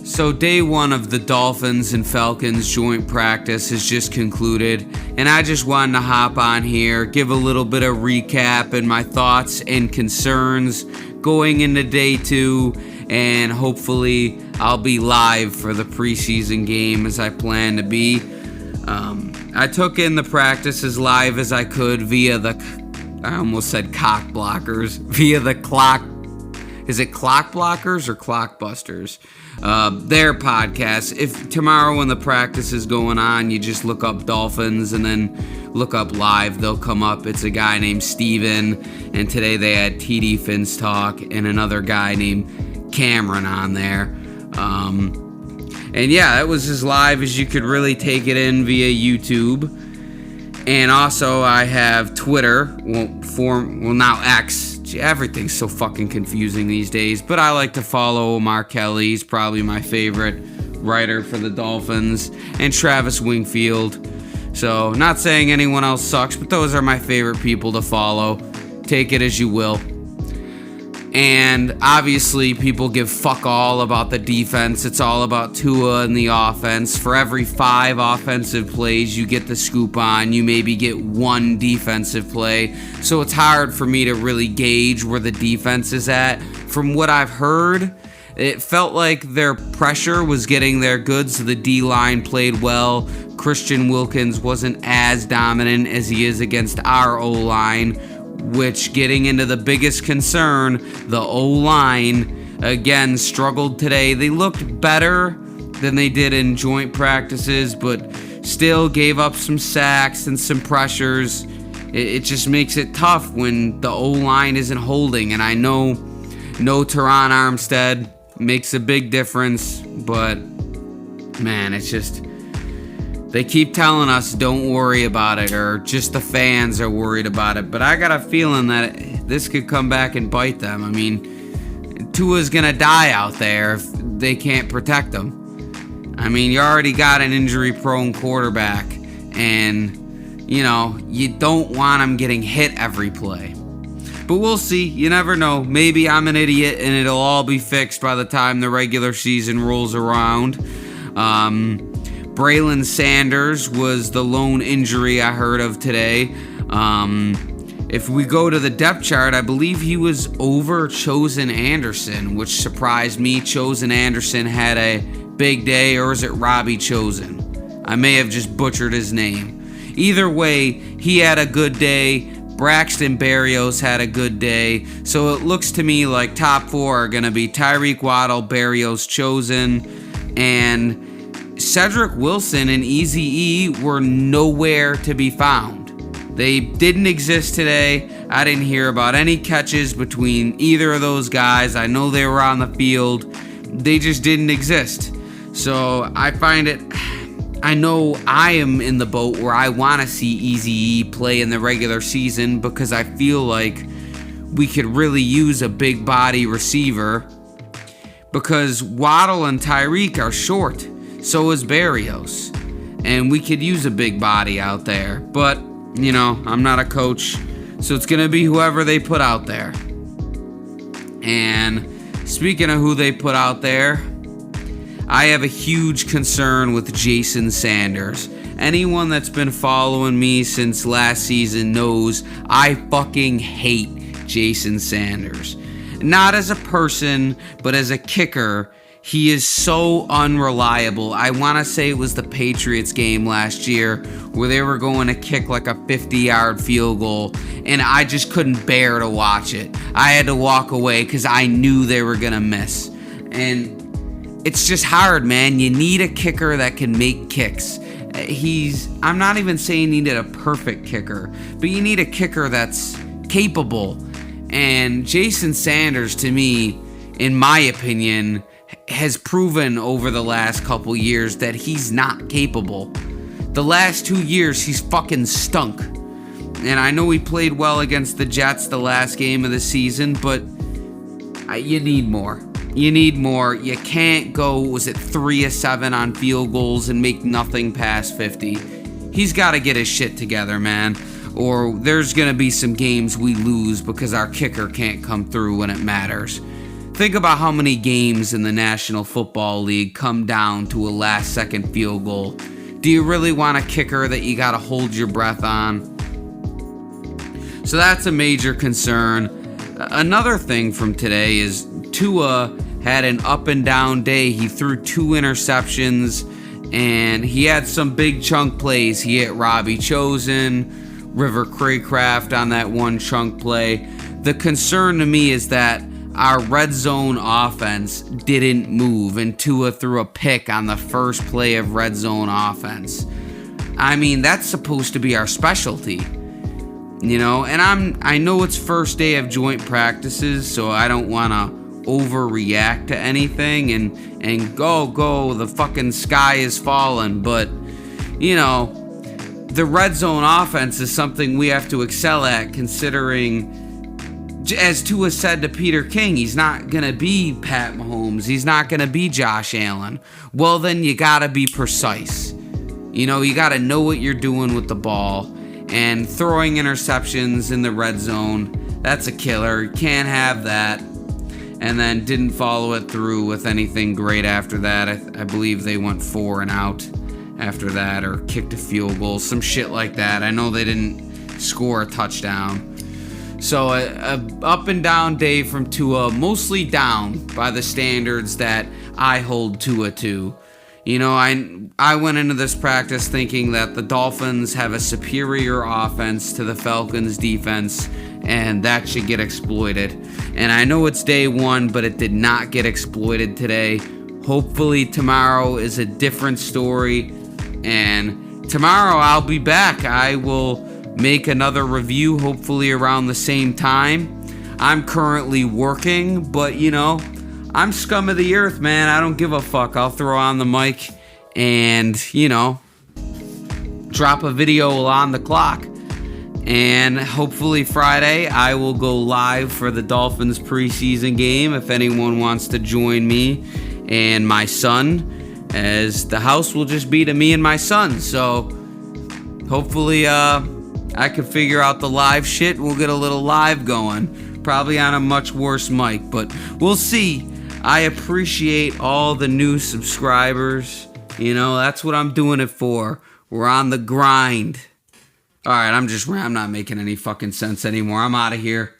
So day one of the Dolphins and Falcons joint practice has just concluded, and I just wanted to hop on here, give a little bit of recap and my thoughts and concerns going into day two, and hopefully I'll be live for the preseason game as I plan to be. I took in the practice as live as I could via I almost said cock blockers, via the clock. Is it Clock Blockers or Clockbusters? Their podcast. If tomorrow when the practice is going on, you just look up Dolphins and then look up live, they'll come up. It's a guy named Steven, and today they had TD Finns Talk and another guy named Cameron on there. And yeah, it was as live as you could really take it in via YouTube. And also I have Twitter, now X. Everything's so fucking confusing these days, but I like to follow Omar Kelly. He's probably my favorite writer for the Dolphins, and Travis Wingfield. So, not saying anyone else sucks, but those are my favorite people to follow. Take it as you will. And obviously, people give fuck all about the defense. It's all about Tua and the offense. For every 5 offensive plays you get the scoop on, you maybe get 1 defensive play. So it's hard for me to really gauge where the defense is at. From what I've heard, it felt like their pressure was getting their goods. So the D-line played well. Christian Wilkins wasn't as dominant as he is against our O-line, which, getting into the biggest concern, the O-line, again, struggled today. They looked better than they did in joint practices, but still gave up some sacks and some pressures. It just makes it tough when the O-line isn't holding, and I know no Teron Armstead makes a big difference, but, man, it's just... They keep telling us don't worry about it, or just the fans are worried about it. But I got a feeling that this could come back and bite them. I mean, Tua's going to die out there if they can't protect him. I mean, you already got an injury-prone quarterback, and, you know, you don't want him getting hit every play. But we'll see. You never know. Maybe I'm an idiot, and it'll all be fixed by the time the regular season rolls around. Braylon Sanders was the lone injury I heard of today. If we go to the depth chart, I believe he was over Chosen Anderson, which surprised me. Chosen Anderson had a big day, or is it Robbie Chosen? I may have just butchered his name. Either way, he had a good day. Braxton Berrios had a good day. So it looks to me like top 4 are going to be Tyreek Waddle, Berrios, Chosen, and Cedric Wilson and Eazy-E were nowhere to be found. They didn't exist today. I didn't hear about any catches between either of those guys. I know they were on the field. They just didn't exist. So I find it... I know I am in the boat where I want to see Eazy-E play in the regular season because I feel like we could really use a big body receiver, because Waddle and Tyreek are short. So is Berrios. And we could use a big body out there. But, you know, I'm not a coach, so it's going to be whoever they put out there. And speaking of who they put out there, I have a huge concern with Jason Sanders. Anyone that's been following me since last season knows I fucking hate Jason Sanders. Not as a person, but as a kicker. He is so unreliable. I want to say it was the Patriots game last year where they were going to kick like a 50-yard field goal, and I just couldn't bear to watch it. I had to walk away because I knew they were going to miss. And it's just hard, man. You need a kicker that can make kicks. I'm not even saying you need a perfect kicker, but you need a kicker that's capable. And Jason Sanders, to me, in my opinion, has proven over the last couple years that he's not capable. The last 2 years, he's fucking stunk. And I know he played well against the Jets the last game of the season, but you need more. You need more. You can't go, was it 3 of 7 on field goals and make nothing past 50. He's got to get his shit together, man. Or there's going to be some games we lose because our kicker can't come through when it matters. Think about how many games in the National Football League come down to a last-second field goal. Do you really want a kicker that you gotta hold your breath on? So that's a major concern. Another thing from today is Tua had an up and down day. He threw 2 interceptions, and he had some big chunk plays. He hit Robbie Chosen, River Craycraft on that one chunk play. The concern to me is that our red zone offense didn't move, and Tua threw a pick on the first play of red zone offense. I mean, that's supposed to be our specialty, you know. And I know it's first day of joint practices, so I don't want to overreact to anything and go, the fucking sky is falling. But, you know, the red zone offense is something we have to excel at, considering, as Tua said to Peter King, he's not going to be Pat Mahomes. He's not going to be Josh Allen. Well, then you got to be precise. You know, you got to know what you're doing with the ball. And throwing interceptions in the red zone, that's a killer. You can't have that. And then didn't follow it through with anything great after that. I believe they went 4 and out after that, or kicked a field goal, some shit like that. I know they didn't score a touchdown. So a up and down day from Tua, mostly down by the standards that I hold Tua to. You know, I went into this practice thinking that the Dolphins have a superior offense to the Falcons defense, and that should get exploited. And I know it's day 1, but it did not get exploited today. Hopefully tomorrow is a different story, and tomorrow I'll be back. I will make another review, hopefully around the same time. I'm currently working, but you know, I'm scum of the earth, man. I don't give a fuck. I'll throw on the mic and, you know, drop a video on the clock. And hopefully Friday I will go live for the Dolphins preseason game if anyone wants to join me and my son, as the house will just be to me and my son. So hopefully I could figure out the live shit. We'll get a little live going. Probably on a much worse mic, but we'll see. I appreciate all the new subscribers. You know, that's what I'm doing it for. We're on the grind. All right, I'm not making any fucking sense anymore. I'm out of here.